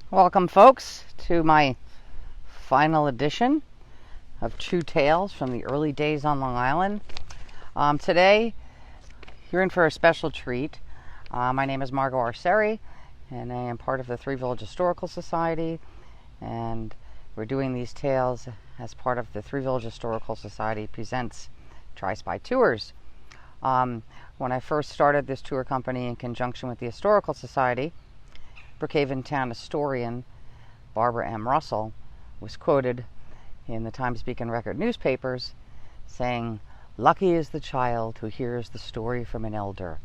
Welcome, folks, to my final edition of True Tales from the Early Days on Long Island. Today, you're in for a special treat. My name is Margo Arceri, and I am part of the Three Village Historical Society, and we're doing these tales as part of the Three Village Historical Society Presents Tri-Spy Tours. When I first started this tour company in conjunction with the Historical Society, Brookhaven town historian Barbara M. Russell was quoted in the Times-Beacon Record newspapers saying, "Lucky is the child who hears the story from an elder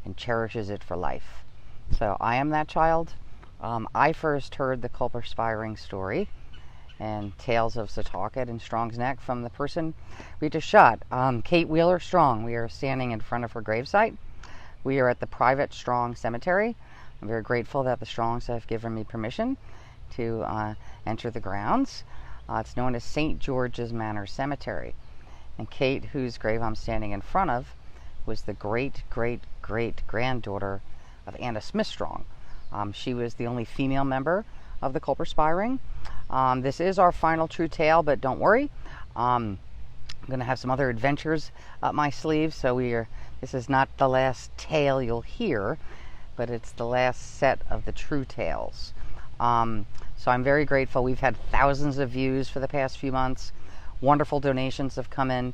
and cherishes it for life." So I am that child. I first heard the Culper-Spiring story and tales of Setauket and Strong's Neck from the person we just shot, Kate Wheeler Strong. We are standing in front of her gravesite. We are at the private Strong Cemetery. I'm very grateful that the Strongs have given me permission to enter the grounds. It's known as St. George's Manor Cemetery. And Kate, whose grave I'm standing in front of, was the great-great-great-granddaughter of Anna Smith Strong. She was the only female member of the Culper-Spiring. This is our final true tale, but don't worry. I'm going to have some other adventures up my sleeve, so this is not the last tale you'll hear, but it's the last set of the true tales. So I'm very grateful. We've had thousands of views for the past few months. Wonderful donations have come in.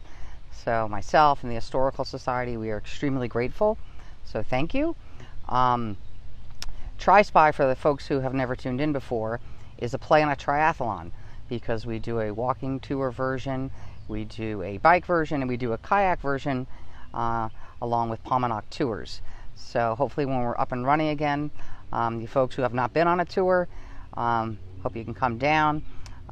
So myself and the Historical Society, we are extremely grateful. So thank you. Tri-Spy, for the folks who have never tuned in before, is a play on a triathlon, because we do a walking tour version, we do a bike version, and we do a kayak version along with Palmanock tours. So hopefully when we're up and running again, you folks who have not been on a tour, hope you can come down.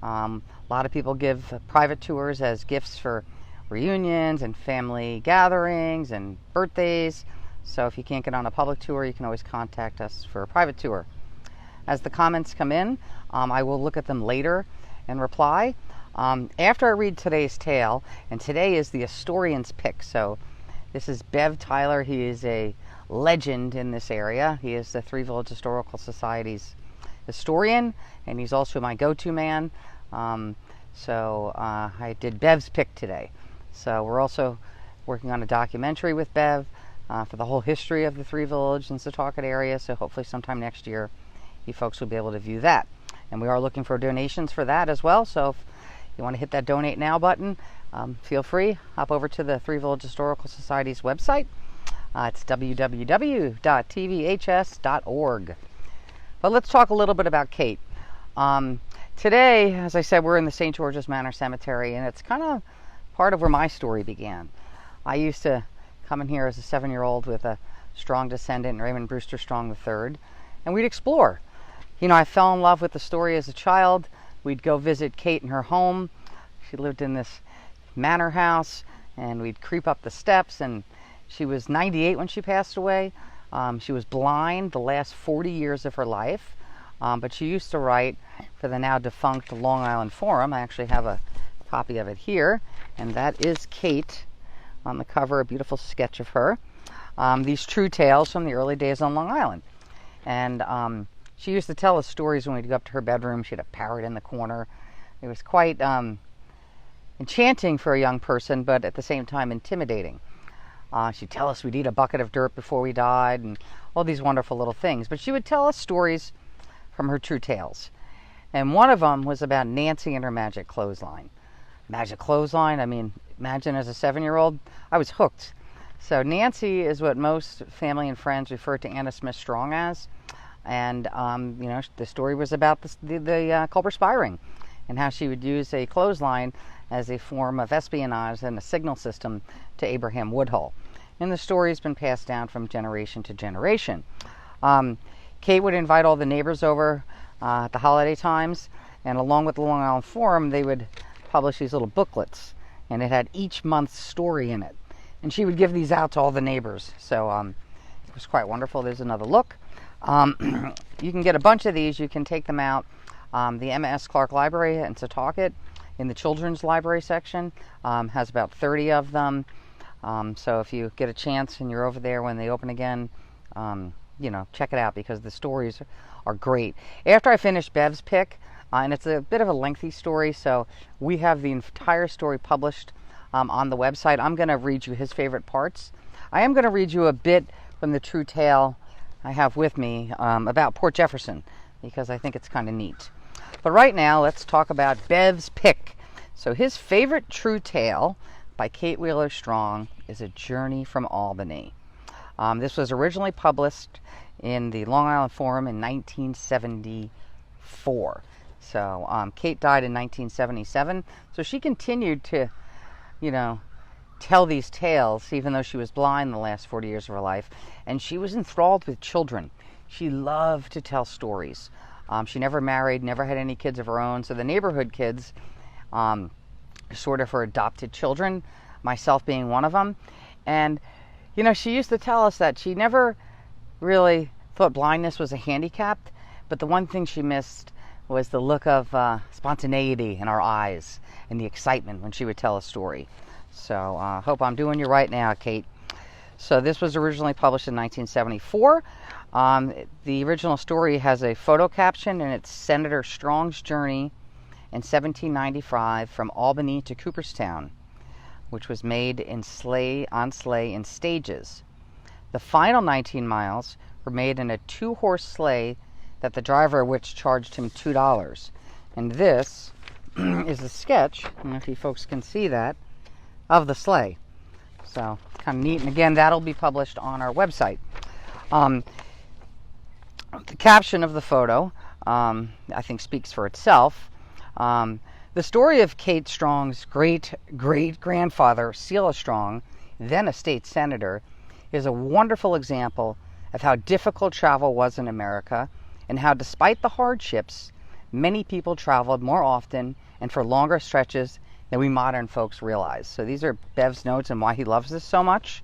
A lot of people give private tours as gifts for reunions and family gatherings and birthdays. So if you can't get on a public tour, you can always contact us for a private tour. As the comments come in, I will look at them later and reply. After I read today's tale, and today is the historian's pick. So this is Bev Tyler. He is a legend in this area. He is the Three Village Historical Society's historian, and he's also my go-to man. So I did Bev's pick today. So we're also working on a documentary with Bev for the whole history of the Three Village and Setauket area. So hopefully sometime next year, you folks will be able to view that. And we are looking for donations for that as well. So if you want to hit that donate now button, feel free. Hop over to the Three Village Historical Society's website. It's www.tvhs.org. But let's talk a little bit about Kate. Today, as I said, we're in the St. George's Manor Cemetery, and it's kind of part of where my story began. I used to come in here as a 7-year-old with a Strong descendant, Raymond Brewster Strong III, and we'd explore. You know, I fell in love with the story as a child. We'd go visit Kate in her home. She lived in this manor house, and we'd creep up the steps, and she was 98 when she passed away. She was blind the last 40 years of her life, but she used to write for the now defunct Long Island Forum. I actually have a copy of it here, and that is Kate on the cover, a beautiful sketch of her. These true tales from the early days on Long Island. And she used to tell us stories when we'd go up to her bedroom. She had a parrot in the corner. It was quite enchanting for a young person, but at the same time intimidating. She'd tell us we'd eat a bucket of dirt before we died, and all these wonderful little things. But she would tell us stories from her true tales. And one of them was about Nancy and her magic clothesline. Magic clothesline, I mean, imagine as a 7-year-old, I was hooked. So Nancy is what most family and friends refer to Anna Smith Strong as. And, you know, the story was about the Culper-Spiring and how she would use a clothesline as a form of espionage and a signal system to Abraham Woodhull. And the story's been passed down from generation to generation. Kate would invite all the neighbors over at the holiday times, and along with the Long Island Forum, they would publish these little booklets, and it had each month's story in it. And she would give these out to all the neighbors. So it was quite wonderful. There's another look. You can get a bunch of these. You can take them out. The M.S. Clark Library in Setauket, in the children's library section, has about 30 of them. So if you get a chance and you're over there when they open again, check it out because the stories are great. After I finish Bev's pick, and it's a bit of a lengthy story, so we have the entire story published on the website. I'm going to read you his favorite parts. I am going to read you a bit from the true tale I have with me about Port Jefferson because I think it's kind of neat. But right now, let's talk about Bev's pick. So his favorite true tale by Kate Wheeler Strong is A Journey from Albany. This was originally published in the Long Island Forum in 1974. So Kate died in 1977. So she continued to, tell these tales even though she was blind the last 40 years of her life. And she was enthralled with children. She loved to tell stories. She never married, never had any kids of her own. So the neighborhood kids, sort of her adopted children, myself being one of them. And she used to tell us that she never really thought blindness was a handicap, but the one thing she missed was the look of spontaneity in our eyes and the excitement when she would tell a story. So I hope I'm doing you right now, Kate. So this was originally published in 1974. The original story has a photo caption, and it's Senator Strong's journey in 1795 from Albany to Cooperstown, which was made in sleigh in stages. The final 19 miles were made in a 2-horse sleigh that the driver of which charged him $2. And this is a sketch, I don't know if you folks can see that, of the sleigh. So it's kind of neat. And again, that'll be published on our website. The caption of the photo, I think, speaks for itself. The story of Kate Strong's great-great-grandfather, Selah Strong, then a state senator, is a wonderful example of how difficult travel was in America and how, despite the hardships, many people traveled more often and for longer stretches than we modern folks realize. So these are Bev's notes and why he loves this so much.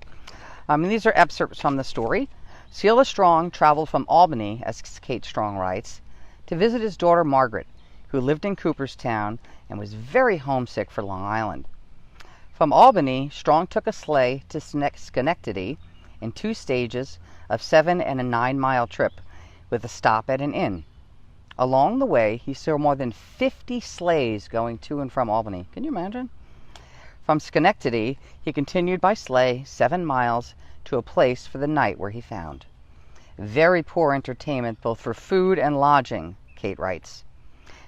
And these are excerpts from the story. Selah Strong traveled from Albany, as Kate Strong writes, to visit his daughter Margaret, who lived in Cooperstown and was very homesick for Long Island. From Albany, Strong took a sleigh to Schenectady in 2 stages of 7 and a 9-mile trip with a stop at an inn. Along the way, he saw more than 50 sleighs going to and from Albany. Can you imagine? From Schenectady, he continued by sleigh 7 miles to a place for the night where he found very poor entertainment both for food and lodging, Kate writes.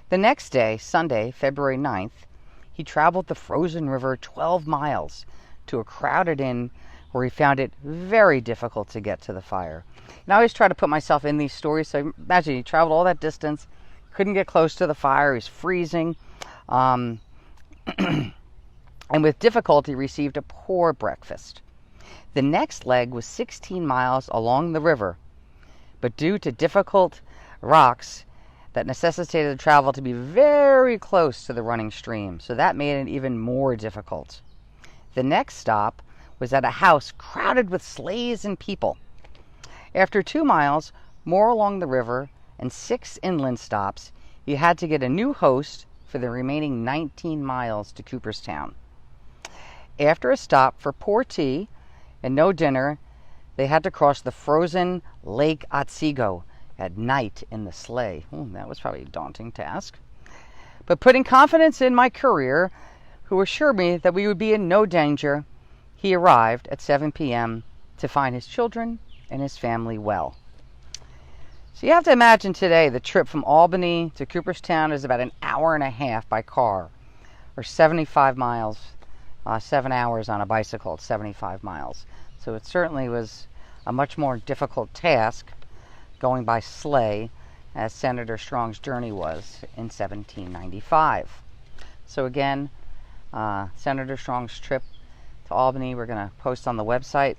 The next day, Sunday, February 9th, he traveled the frozen river 12 miles to a crowded inn where he found it very difficult to get to the fire. And I always try to put myself in these stories. So imagine he traveled all that distance, couldn't get close to the fire, he's freezing, and with difficulty received a poor breakfast. The next leg was 16 miles along the river, but due to difficult rocks that necessitated the travel to be very close to the running stream, so that made it even more difficult. The next stop was at a house crowded with sleighs and people. After 2 miles more along the river and 6 inland stops, he had to get a new host for the remaining 19 miles to Cooperstown. After a stop for poor tea and no dinner, they had to cross the frozen Lake Otsego at night in the sleigh. That was probably a daunting task. But putting confidence in my courier, who assured me that we would be in no danger, he arrived at 7 p.m. to find his children and his family well. So you have to imagine today the trip from Albany to Cooperstown is about an hour and a half by car, or 75 miles, 7 hours on a bicycle, 75 miles. So it certainly was a much more difficult task going by sleigh as Senator Strong's journey was in 1795. So again, Senator Strong's trip to Albany, we're going to post on the website.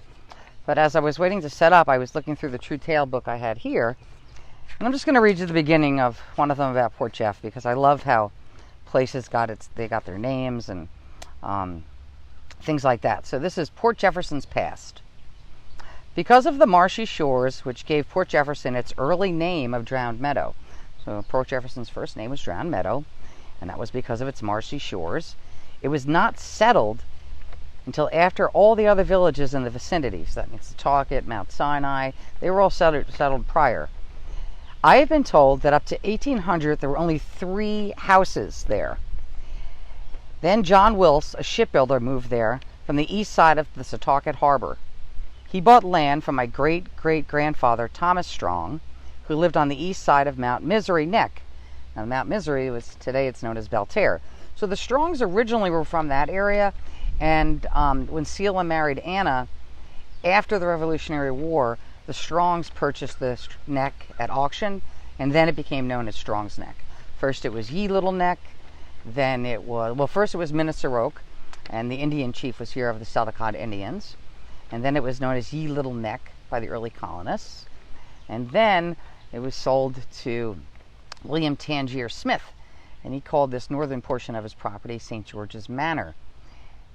But as I was waiting to set up, I was looking through the True Tale book I had here. And I'm just going to read you the beginning of one of them about Port Jeff, because I love how places they got their names and things like that. So this is Port Jefferson's past. Because of the marshy shores, which gave Port Jefferson its early name of Drowned Meadow. So Port Jefferson's first name was Drowned Meadow, and that was because of its marshy shores. It was not settled until after all the other villages in the vicinity, so that means Setauket, Mount Sinai, they were all settled prior. I have been told that up to 1800 there were only 3 houses there. Then John Wills, a shipbuilder, moved there from the east side of the Setauket Harbor. He bought land from my great-great-grandfather, Thomas Strong, who lived on the east side of Mount Misery Neck. Now, Mount Misery was, today it's known as Belterre. So the Strongs originally were from that area, and when Selah married Anna, after the Revolutionary War, the Strongs purchased the neck at auction, and then it became known as Strong's Neck. First it was Ye Little Neck, then it was, well, first it was Minnesota, and the Indian chief was here of the Selknam Indians, and then it was known as Ye Little Neck by the early colonists, and then it was sold to William Tangier Smith, and he called this northern portion of his property St. George's Manor.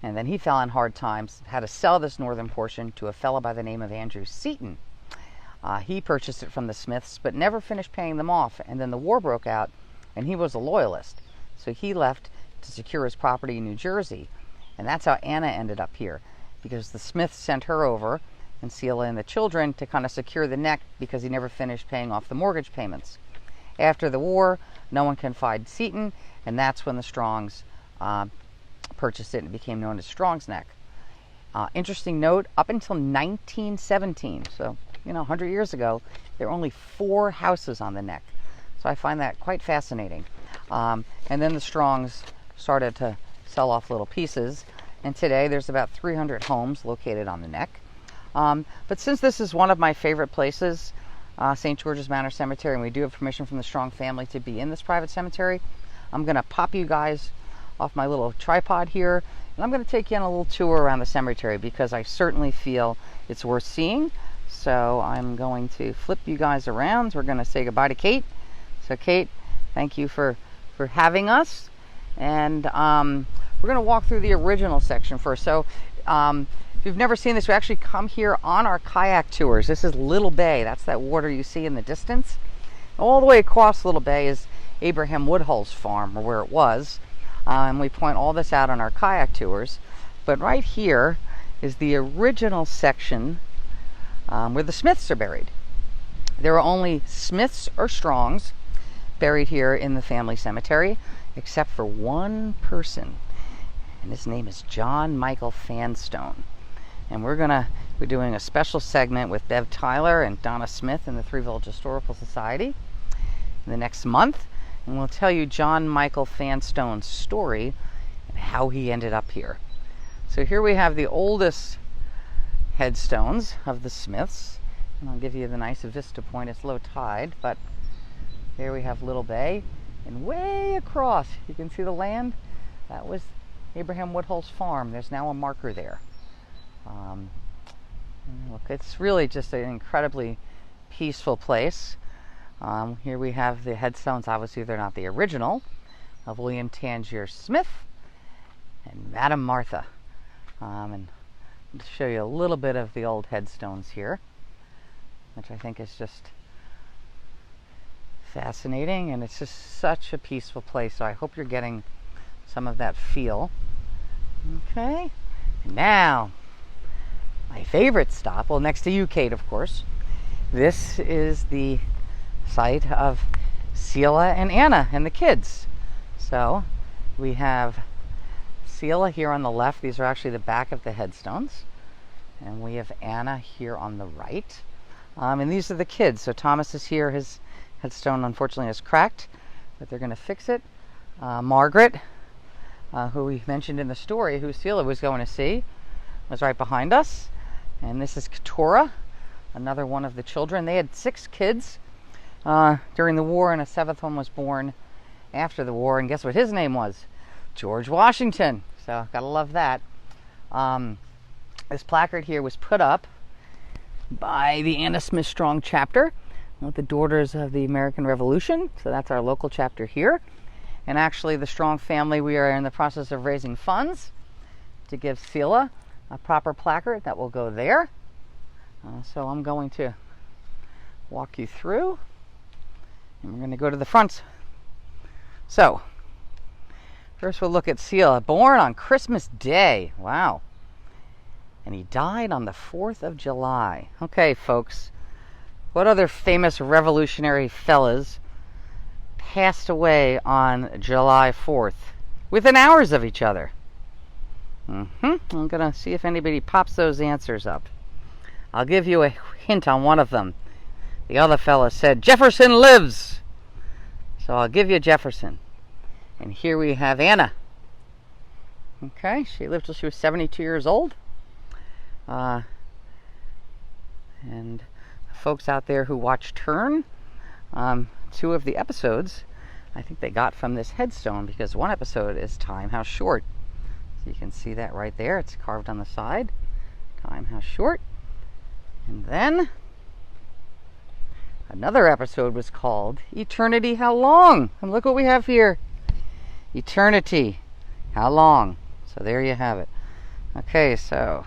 And then he fell on hard times, had to sell this northern portion to a fellow by the name of Andrew Seaton. He purchased it from the Smiths, but never finished paying them off. And then the war broke out, and he was a loyalist. So he left to secure his property in New Jersey. And that's how Anna ended up here, because the Smiths sent her over, and Selah and the children, to kind of secure the neck because he never finished paying off the mortgage payments. After the war, no one can find Seaton, and that's when the Strongs purchased it and it became known as Strong's Neck. Interesting note, up until 1917, so 100 years ago, there were only 4 houses on the neck. So I find that quite fascinating. And then the Strongs started to sell off little pieces, and today there's about 300 homes located on the neck. But since this is one of my favorite places, St. George's Manor Cemetery, and we do have permission from the Strong family to be in this private cemetery, I'm going to pop you guys off my little tripod here, and I'm going to take you on a little tour around the cemetery because I certainly feel it's worth seeing. So I'm going to flip you guys around. We're going to say goodbye to Kate. So Kate, thank you for having us, and we're going to walk through the original section first. So if you've never seen this, we actually come here on our kayak tours. This is Little Bay. That's that water you see in the distance. All the way across Little Bay is Abraham Woodhull's farm, or where it was. And we point all this out on our kayak tours. But right here is the original section where the Smiths are buried. There are only Smiths or Strongs buried here in the family cemetery, except for one person. And his name is John Michael Fanstone. And we're doing a special segment with Bev Tyler and Donna Smith in the Three Village Historical Society in the next month. And we'll tell you John Michael Fanstone's story and how he ended up here. So here we have the oldest headstones of the Smiths. And I'll give you the nice vista point. It's low tide, but there we have Little Bay. And way across, you can see the land. That was Abraham Woodhull's farm. There's now a marker there. Look, it's really just an incredibly peaceful place. Here we have the headstones. Obviously, they're not the original, of William Tangier Smith and Madam Martha. And I'll show you a little bit of the old headstones here, which I think is just fascinating, and it's just such a peaceful place. So I hope you're getting some of that feel. Okay, and now my favorite stop, well, next to you, Kate, of course. This is the site of Selah and Anna and the kids. So we have Selah here on the left. These are actually the back of the headstones. And we have Anna here on the right. And these are the kids. So Thomas is here. His headstone, unfortunately, is cracked, but they're going to fix it. Margaret, who we mentioned in the story, who Selah was going to see, was right behind us. And this is Keturah, another one of the children. They had 6 kids during the war, and a 7th one was born after the war. And guess what his name was? George Washington. So gotta love that. This placard here was put up by the Anna Smith Strong chapter, the Daughters of the American Revolution. So that's our local chapter here. And actually, the Strong family, we are in the process of raising funds to give Selah a proper placard that will go there. So I'm going to walk you through, and we're going to go to the front. So first we'll look at Selah, born on Christmas Day. Wow. and he died on the 4th of July. Okay, folks, what other famous revolutionary fellas passed away on July 4th within hours of each other? I'm going to see if anybody pops those answers up. I'll give you a hint on one of them. The other fella said, Jefferson lives! So I'll give you Jefferson. And here we have Anna. Okay, she lived till she was 72 years old. And folks out there who watch Turn, 2 of the episodes, I think they got from this headstone, because one episode is Time How Short. So you can see that right there. It's carved on the side. Time How Short. And then another episode was called Eternity How Long. And look what we have here. Eternity How Long. So there you have it. Okay, so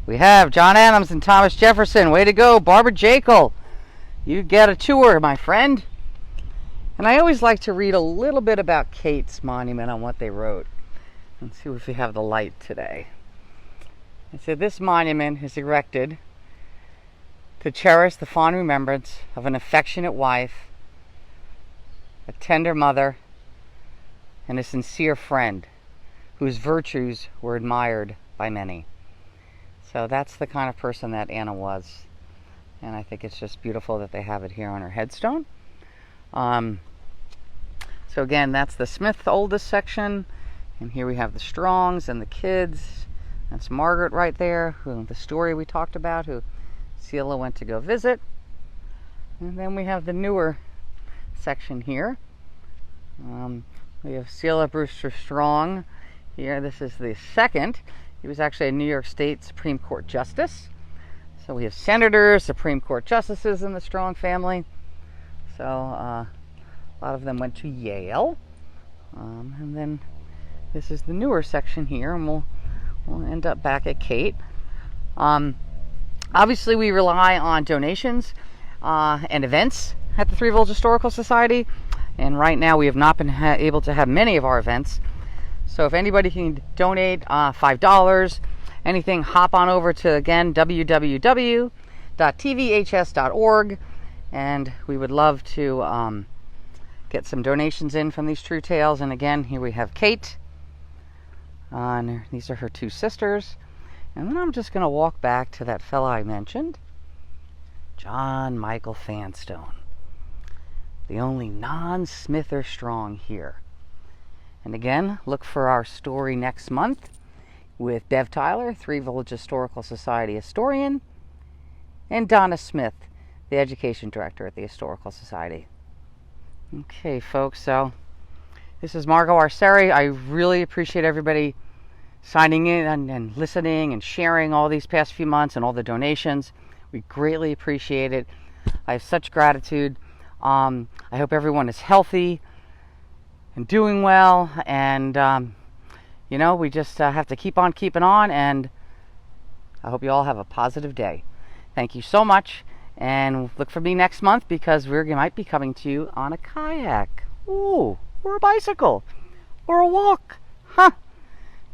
we have John Adams and Thomas Jefferson. Way to go, Barbara Jekyll. You get a tour, my friend. And I always like to read a little bit about Kate's monument on what they wrote. Let's see if we have the light today. It said, this monument is erected to cherish the fond remembrance of an affectionate wife, a tender mother, and a sincere friend whose virtues were admired by many. So that's the kind of person that Anna was. And I think it's just beautiful that they have it here on her headstone. So again, that's the Smith oldest section. And here we have the Strongs and the kids. That's Margaret right there, who the story we talked about, who Selah went to go visit. And then we have the newer section here. We have Selah Brewster Strong here. This is the second. He was actually a New York State Supreme Court Justice. So we have senators, Supreme Court justices in the Strong family. So a lot of them went to Yale. And then this is the newer section here, and we'll end up back at Kate. Obviously, we rely on donations and events at the Three Village Historical Society. And right now, we have not been able to have many of our events. So if anybody can donate $5, anything, hop on over to, again, www.tvhs.org. And we would love to get some donations in from these True Tales. And again, here we have Kate. And these are her 2 sisters. And then I'm just going to walk back to that fella I mentioned, John Michael Fanstone, the only non-Smith or Strong here. And again, look for our story next month with Bev Tyler, Three Village Historical Society historian, and Donna Smith, the education director at the Historical Society. Okay, folks, so this is Margo Arceri. I really appreciate everybody signing in and listening and sharing all these past few months and all the donations. We greatly appreciate it. I have such gratitude. I hope everyone is healthy and doing well, and you know, we just have to keep on keeping on, and I hope you all have a positive day. Thank you so much, and look for me next month, because we might be coming to you on a kayak, or a bicycle, or a walk.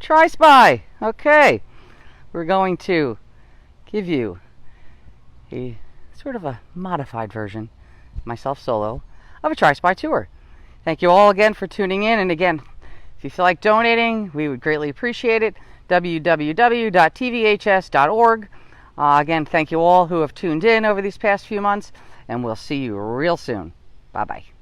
Try spy. Okay, we're going to give you a sort of a modified version, myself solo, of a Try Spy tour. Thank you all again for tuning in, and again, if you feel like donating, we would greatly appreciate it. www.tvhs.org. Again, thank you all who have tuned in over these past few months, and we'll see you real soon. Bye-bye.